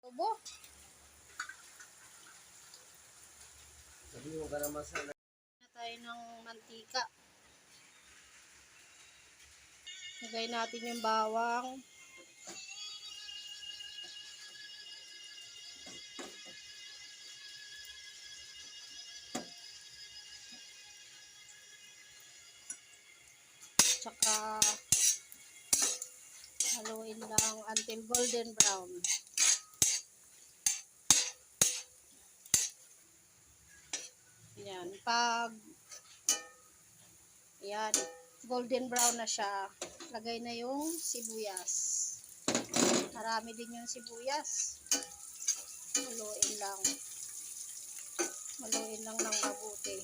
Tubo. Sabi mo ka naman sana. Na tayo ng mantika. Lagay natin yung bawang. Tsaka haluin lang until golden brown. Yan. Pag yan, golden brown na siya, lagay na yung sibuyas. Marami din yung sibuyas. Haluin lang. Haluin lang ng mabuti.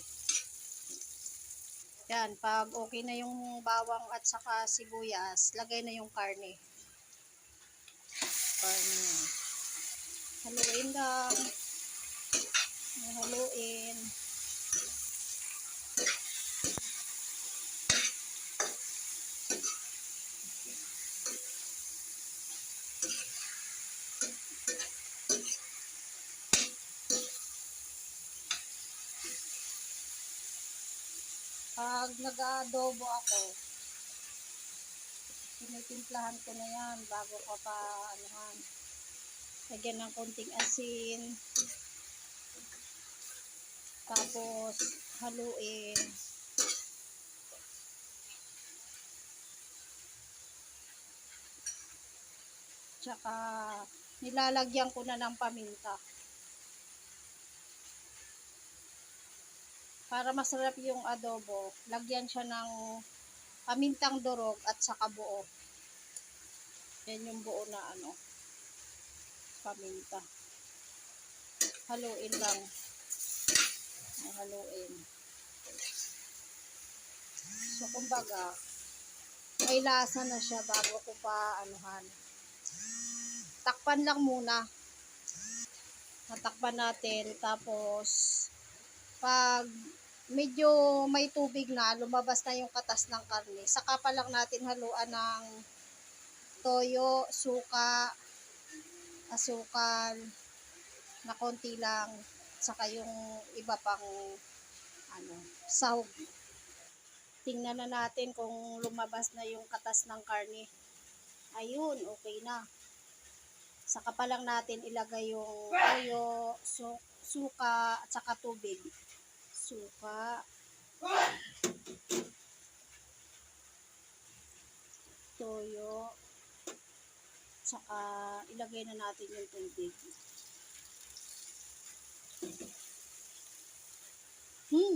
Yan, pag okay na yung bawang at saka sibuyas, lagay na yung karne. Karne. Haluin lang. Haluin. Pag nag-aadobo ako, tinitimplahan ko na yan bago ko pa anuhan. Lagyan ng konting asin. Tapos haluin. Tsaka nilalagyan ko na ng paminta. Para masarap yung adobo, lagyan siya ng pamintang durog at saka buo. Yan yung buo na paminta. Haluin lang. Haluin. So kumbaga, may lasa na siya bago ko pa anuhan. Takpan lang muna. Natakpan natin, tapos pag medyo may tubig na, lumabas na yung katas ng karne, saka pa lang natin haluan ng toyo, suka, asukal, na konti lang, saka yung iba pang sahog. Tingnan na natin kung lumabas na yung katas ng karne. Ayun, okay na. Saka pa lang natin ilagay yung toyo, suka, at saka tubig. Suka, toyo, saka ilagay na natin yung tubig.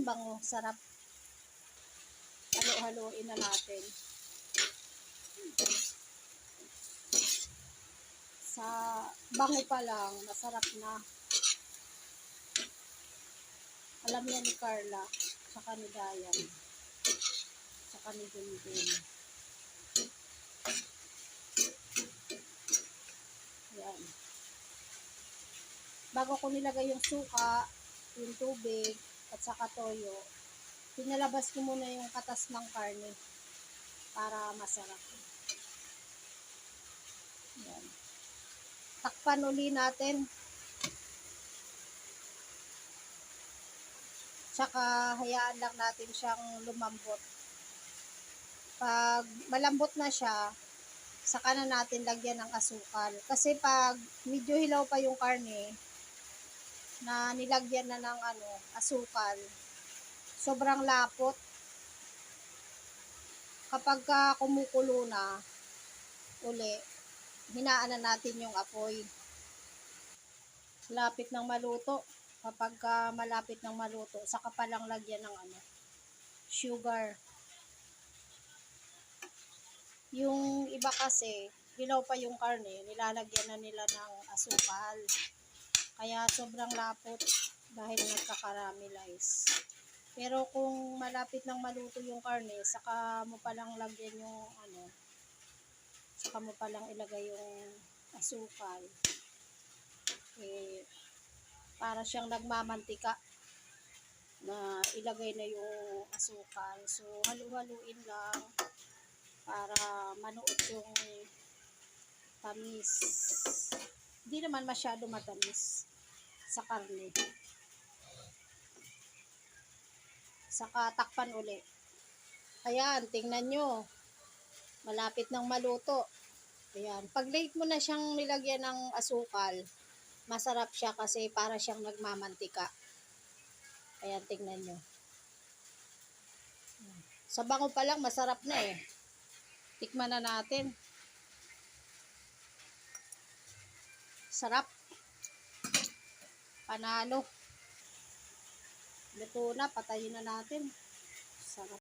Bango, sarap. Halo-haloin na natin. Sa bango pa lang, masarap na. Alam niya ni Carla, saka ni Dayan, saka ni Dundun. Yan. Bago ko nilagay yung suka, yung tubig, at saka toyo, pinalabas ko muna yung katas ng karne para masarap. Yan. Takpan uli natin. Tsaka hayaan lang natin siyang lumambot. Pag malambot na siya, saka na natin lagyan ng asukal. Kasi pag medyo hilaw pa yung karne, na nilagyan na ng asukal, sobrang lapot. Kapag kumukulo na uli, hinaan na natin yung apoy. Lapit ng maluto. Kapag malapit ng maluto, saka pa lang lagyan ng sugar. Yung iba kasi, hilaw pa yung karne, nilalagyan na nila ng asukal. Kaya sobrang lapot dahil nagka-caramelize. Pero kung malapit ng maluto yung karne, saka mo palang lagyan yung saka mo palang ilagay yung asukal. Para siyang nagmamantika na ilagay na yung asukal. So halu-haluin lang para manuot yung tamis Hindi naman masyado matamis sa karne. Saka takpan uli. Ayan, tingnan nyo. Malapit ng maluto. Ayan. Pag late mo na siyang nilagyan ng asukal, masarap siya kasi para siyang nagmamantika. Ayan, tingnan nyo. Sa bango pa lang, masarap na eh. Tikman na natin. Sarap. Panalo. Luto na, patayin na natin.